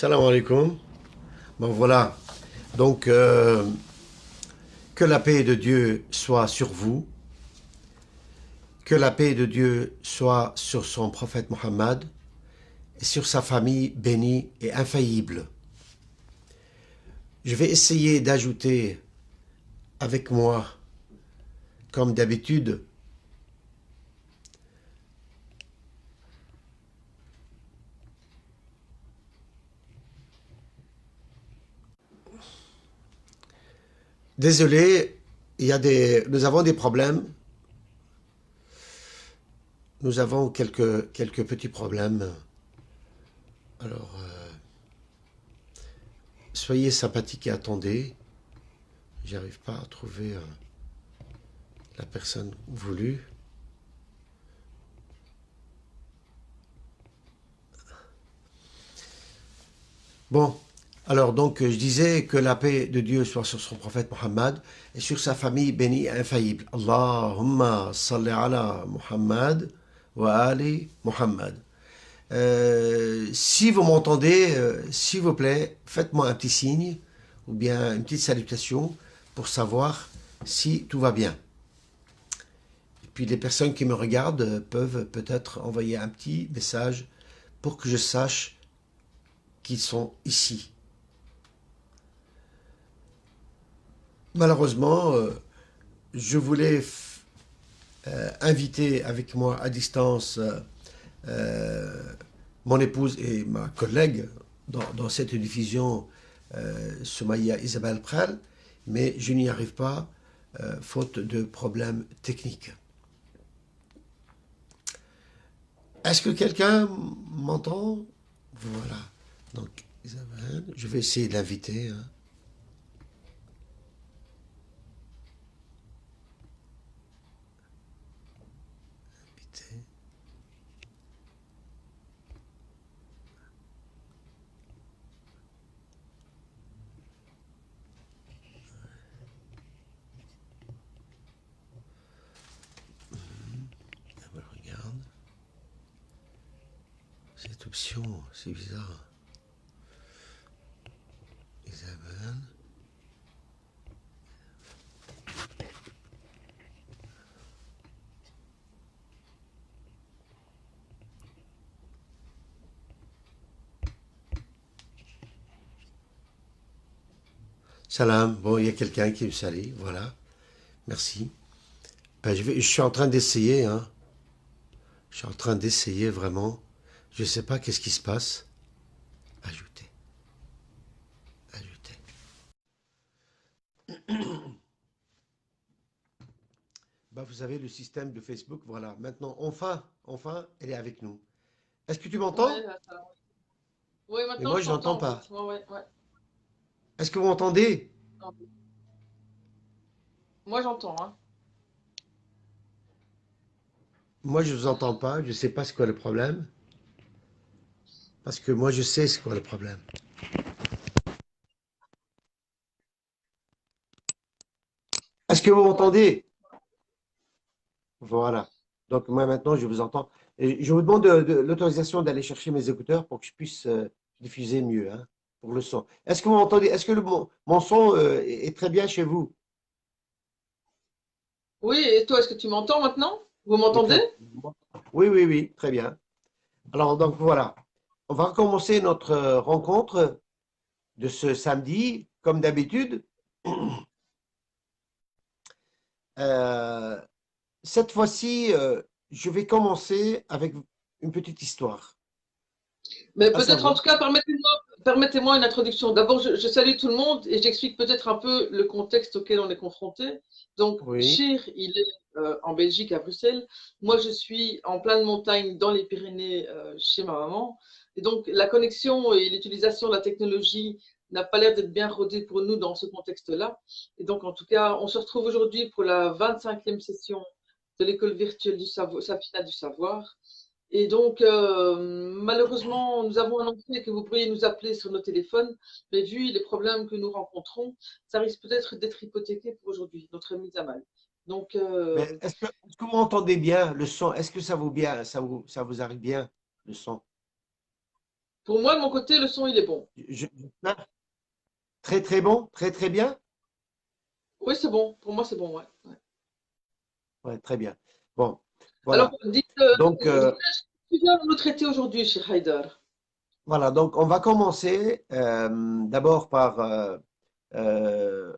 Salam alaikum. Bon voilà, donc que la paix de Dieu soit sur vous, que la paix de Dieu soit sur son prophète Mohammed et sur sa famille bénie et infaillible. Je vais essayer d'ajouter avec moi, comme d'habitude, désolé, nous avons des problèmes, nous avons quelques petits problèmes. Alors, soyez sympathiques et attendez. J'arrive pas à trouver la personne voulue. Bon, alors donc je disais que la paix de Dieu soit sur son prophète Mohammed et sur sa famille bénie et infaillible. Allahumma salli ala Muhammad wa ali Muhammad. Si vous m'entendez, s'il vous plaît, faites-moi un petit signe ou bien une petite salutation pour savoir si tout va bien. Et puis les personnes qui me regardent peuvent peut-être envoyer un petit message pour que je sache qu'ils sont ici. Malheureusement, je voulais inviter avec moi à distance mon épouse et ma collègue dans cette diffusion, Soumaya Isabelle Pral, mais je n'y arrive pas, faute de problèmes techniques. Est-ce que quelqu'un m'entend? Voilà. Donc, Isabelle, je vais essayer de l'inviter. Hein. Inviter. Elle me regarde. Cette option, c'est bizarre. Isabelle. Salam. Bon, il y a quelqu'un qui me salue. Voilà. Merci. Ben, je suis en train d'essayer. Hein. Je suis en train d'essayer vraiment. Je ne sais pas qu'est-ce qui se passe. Ajouter. Ajouter. Ben, vous avez le système de Facebook. Voilà. Maintenant, enfin, elle est avec nous. Est-ce que tu Ouais, m'entends? là, ça. Ouais, Mais maintenant moi, je je n'entends t'entends, oui. pas. Ouais, ouais, ouais. Est-ce que vous m'entendez? Moi, j'entends, hein. Moi, je ne vous entends pas. Je ne sais pas c'est quoi le problème. Parce que moi, je sais c'est quoi le problème. Est-ce que vous Ouais. m'entendez? Voilà. Donc, moi, maintenant, je vous entends. Et je vous demande l'autorisation d'aller chercher mes écouteurs pour que je puisse diffuser mieux hein, pour le son. Est-ce que vous m'entendez? Est-ce que mon son est très bien chez vous? Oui, et toi, est-ce que tu m'entends maintenant? Vous Oui, m'entendez? très, oui, oui, oui, très bien. Alors, donc, voilà. On va recommencer notre rencontre de ce samedi, comme d'habitude. Euh, cette fois-ci, je vais commencer avec une petite histoire. Mais À peut-être en savoir, tout cas, permettez-moi une introduction. D'abord, je salue tout le monde et j'explique peut-être un peu le contexte auquel on est confronté. Donc, oui, Chir, il est en Belgique, à Bruxelles. Moi, je suis en pleine montagne dans les Pyrénées chez ma maman. Et donc, la connexion et l'utilisation de la technologie n'a pas l'air d'être bien rodée pour nous dans ce contexte-là. Et donc, en tout cas, on se retrouve aujourd'hui pour la 25e session de l'école virtuelle du savoir, Safina du savoir. Et donc, malheureusement, nous avons annoncé que vous pourriez nous appeler sur nos téléphones, mais vu les problèmes que nous rencontrons, ça risque peut-être d'être hypothéqué pour aujourd'hui, notre mise à mal. Donc, mais est-ce que vous entendez bien le son? Est-ce que ça vous bien, ça vous arrive bien, le son? Pour moi, de mon côté, le son, il est bon. Très très bon, très très bien. Oui, c'est bon. Pour moi, c'est bon, ouais. Ouais. Ouais, très bien. Bon, Alors, voilà. dites, Donc, tu viens nous traiter aujourd'hui, chez Haïdar. voilà. Donc, on va commencer d'abord par euh,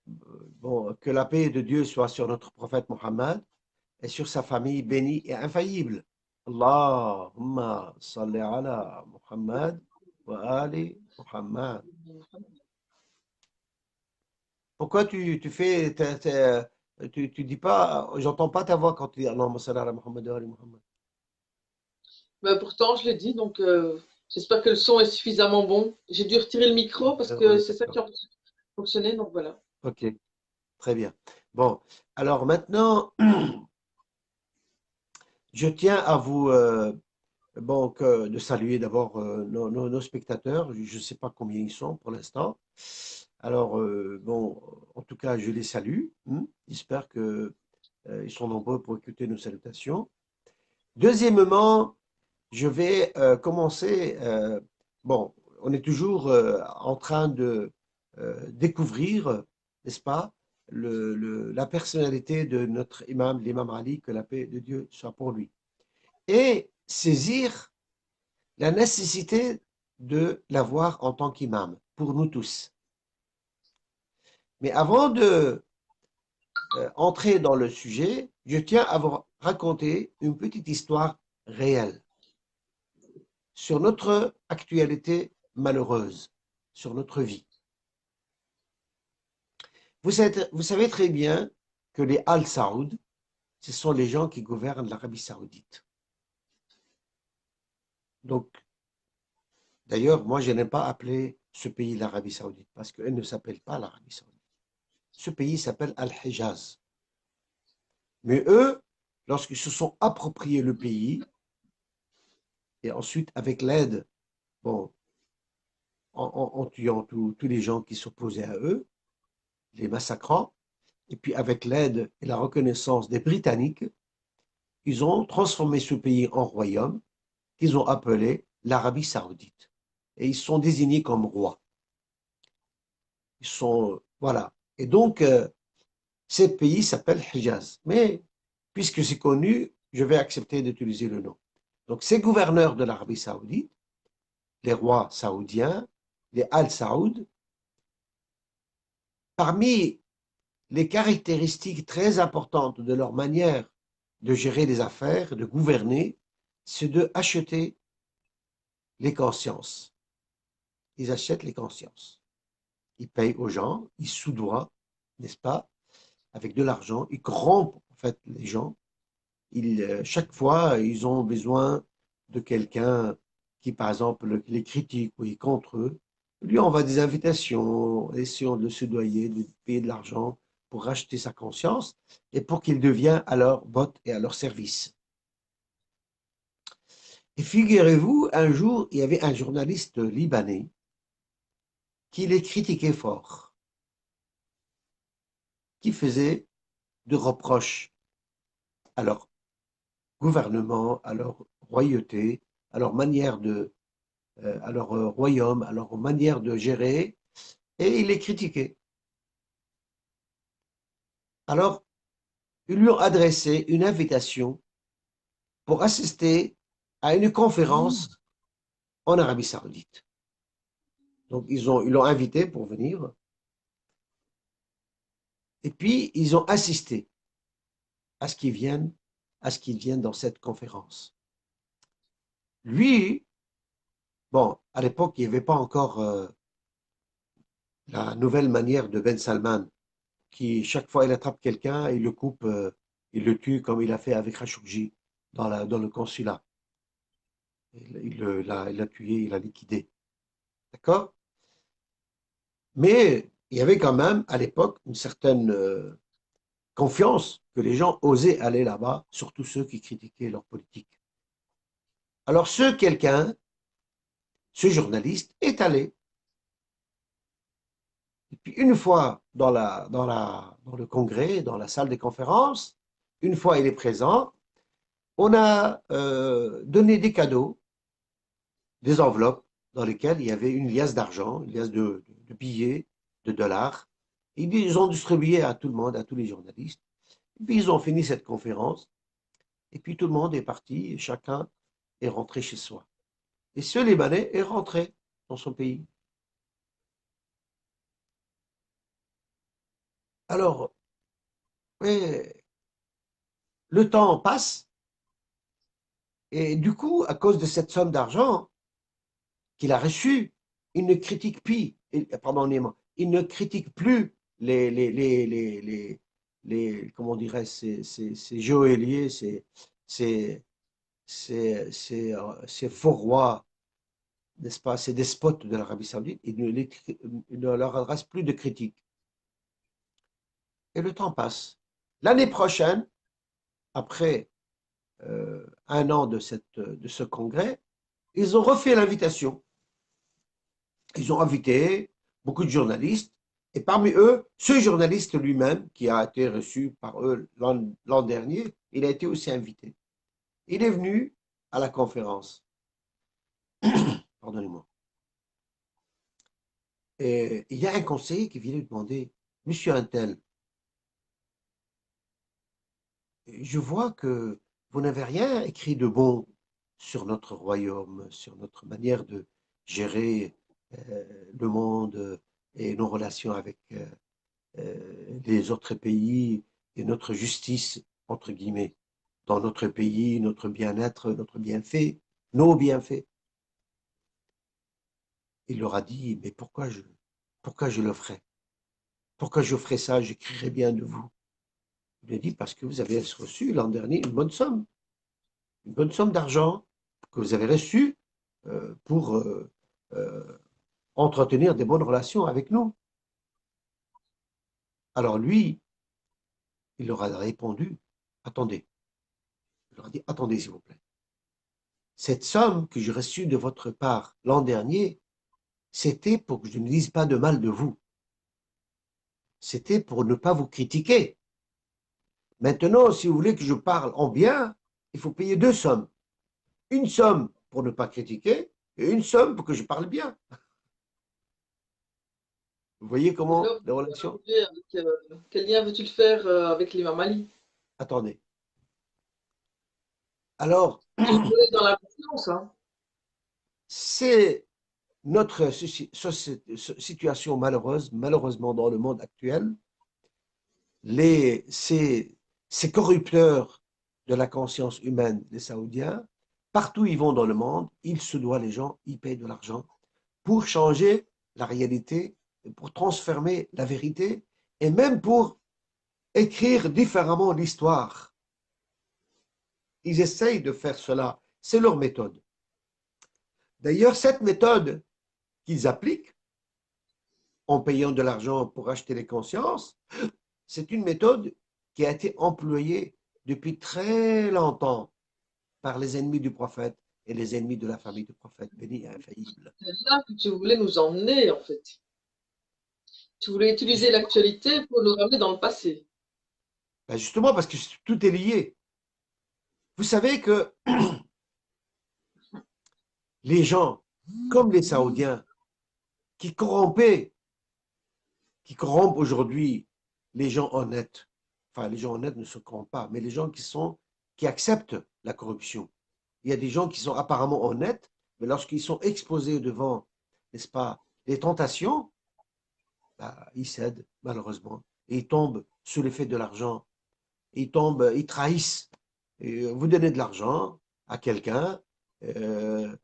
bon, que la paix de Dieu soit sur notre prophète Mohammed et sur sa famille bénie et infaillible. Allahumma salli ala Muhammad wa ali Muhammad. Pourquoi tu fais, tu dis pas, j'entends pas ta voix quand tu dis Allahumma salli ala Muhammad wa ali Muhammad. Mais pourtant, je l'ai dit, donc j'espère que le son est suffisamment bon. J'ai dû retirer le micro parce que Oui, c'est ça qui d'accord. a fonctionné, donc voilà. Ok, très bien. Bon, alors maintenant, je tiens à vous, bon, de saluer d'abord nos spectateurs. Je ne sais pas combien ils sont pour l'instant. Alors, bon, en tout cas, je les salue. J'espère que ils sont nombreux pour écouter nos salutations. Deuxièmement, je vais commencer. Bon, on est toujours en train de découvrir, n'est-ce pas, la personnalité de notre imam, l'imam Ali, que la paix de Dieu soit pour lui. Et saisir la nécessité de l'avoir en tant qu'imam, pour nous tous. Mais avant de entrer dans le sujet, je tiens à vous raconter une petite histoire réelle sur notre actualité malheureuse, sur notre vie. Vous savez très bien que les Al Saoud, ce sont les gens qui gouvernent l'Arabie Saoudite. Donc, d'ailleurs, moi, je n'aime pas appeler ce pays l'Arabie Saoudite parce qu'elle ne s'appelle pas l'Arabie Saoudite. Ce pays s'appelle Al-Hijaz. Mais eux, lorsqu'ils se sont appropriés le pays, et ensuite avec l'aide, bon, en tuant tous les gens qui s'opposaient à eux, les massacrant, et puis avec l'aide et la reconnaissance des Britanniques, ils ont transformé ce pays en royaume qu'ils ont appelé l'Arabie Saoudite. Et ils sont désignés comme rois. Ils sont, voilà. Et donc, ce pays s'appelle Hijaz. Mais, puisque c'est connu, je vais accepter d'utiliser le nom. Donc, ces gouverneurs de l'Arabie Saoudite, les rois saoudiens, les Al-Saoud, parmi les caractéristiques très importantes de leur manière de gérer les affaires, de gouverner, c'est de acheter les consciences. Ils achètent les consciences. Ils payent aux gens, ils soudoient, n'est-ce pas, avec de l'argent, ils corrompent en fait les gens. Chaque fois, ils ont besoin de quelqu'un qui, par exemple, les critique ou est contre eux. Lui envoie des invitations, essayant de le soudoyer, de payer de l'argent pour racheter sa conscience et pour qu'il devienne à leur botte et à leur service. Et figurez-vous, un jour, il y avait un journaliste libanais qui les critiquait fort, qui faisait de reproches à leur gouvernement, à leur royauté, à leur manière à leur royaume, à leur manière de gérer, et il les critiquait. Alors, ils lui ont adressé une invitation pour assister à une conférence en Arabie Saoudite. Donc, ils l'ont invité pour venir, et puis ils ont assisté à ce qu'il vienne, à ce qu'il vienne dans cette conférence. Lui, bon, à l'époque, il n'y avait pas encore la nouvelle manière de Ben Salman, qui, chaque fois il attrape quelqu'un, il le coupe, il le tue comme il a fait avec Khashoggi dans le consulat. Il l'a tué, il l'a liquidé. D'accord? Mais il y avait quand même, à l'époque, une certaine confiance que les gens osaient aller là-bas, surtout ceux qui critiquaient leur politique. Alors ce journaliste est allé. Et puis une fois dans le congrès, dans la salle des conférences, une fois il est présent, on a donné des cadeaux des enveloppes dans lesquelles il y avait une liasse d'argent, une liasse de billets, de dollars. Et ils ont distribué à tout le monde, à tous les journalistes. Et puis ils ont fini cette conférence. Et puis tout le monde est parti et chacun est rentré chez soi. Et ce Libanais est rentré dans son pays. Alors, ouais, le temps passe et du coup, à cause de cette somme d'argent qu'il a reçue, il ne critique plus, il ne critique plus comment dirais ces geôliers, ces, ces faux rois, n'est-ce pas, ces despotes de l'Arabie Saoudite, il ne leur adresse plus de critiques. Et le temps passe. L'année prochaine, après un an de ce congrès, ils ont refait l'invitation. Ils ont invité beaucoup de journalistes, et parmi eux, ce journaliste lui-même, qui a été reçu par eux l'an dernier, il a été aussi invité. Il est venu à la conférence. Pardonnez-moi. Et il y a un conseiller qui vient lui demander, Monsieur Untel, je vois que vous n'avez rien écrit de bon sur notre royaume, sur notre manière de gérer le monde et nos relations avec les autres pays et notre justice, entre guillemets, dans notre pays, notre bien-être, notre bienfait, nos bienfaits. Il leur a dit, mais pourquoi je le ferais? Pourquoi je ferais ça? J'écrirais bien de vous. Il a dit, parce que vous avez reçu l'an dernier une bonne somme d'argent que vous avez reçue pour entretenir des bonnes relations avec nous. Alors lui, il leur a répondu, attendez. Il leur a dit, attendez s'il vous plaît. Cette somme que j'ai reçue de votre part l'an dernier, c'était pour que je ne dise pas de mal de vous. C'était pour ne pas vous critiquer. Maintenant, si vous voulez que je parle en bien, il faut payer deux sommes. Une somme pour ne pas critiquer et une somme pour que je parle bien. Vous voyez Et comment alors, les relations? quel lien veux-tu le faire avec l'imam Ali? Attendez. Alors, Tu es dans la confiance, hein? c'est notre situation malheureuse, malheureusement dans le monde actuel, ces corrupteurs de la conscience humaine, les Saoudiens, partout où ils vont dans le monde, ils se doivent les gens, ils payent de l'argent pour changer la réalité, pour transformer la vérité et même pour écrire différemment l'histoire. Ils essayent de faire cela, c'est leur méthode. D'ailleurs, cette méthode qu'ils appliquent en payant de l'argent pour acheter les consciences, c'est une méthode qui a été employée depuis très longtemps par les ennemis du prophète et les ennemis de la famille du prophète, béni et infaillible. C'est là que tu voulais nous emmener, en fait. Tu voulais utiliser l'actualité pour nous ramener dans le passé. Ben justement, parce que tout est lié. Vous savez que les gens, comme les Saoudiens, qui corrompaient, qui corrompent aujourd'hui les gens honnêtes, enfin les gens honnêtes ne se corrompent pas, mais les gens qui acceptent la corruption. Il y a des gens qui sont apparemment honnêtes, mais lorsqu'ils sont exposés devant, n'est-ce pas, les tentations, bah, ils cèdent, malheureusement. Et ils tombent sous l'effet de l'argent. Ils tombent, ils trahissent. Et vous donnez de l'argent à quelqu'un, euh,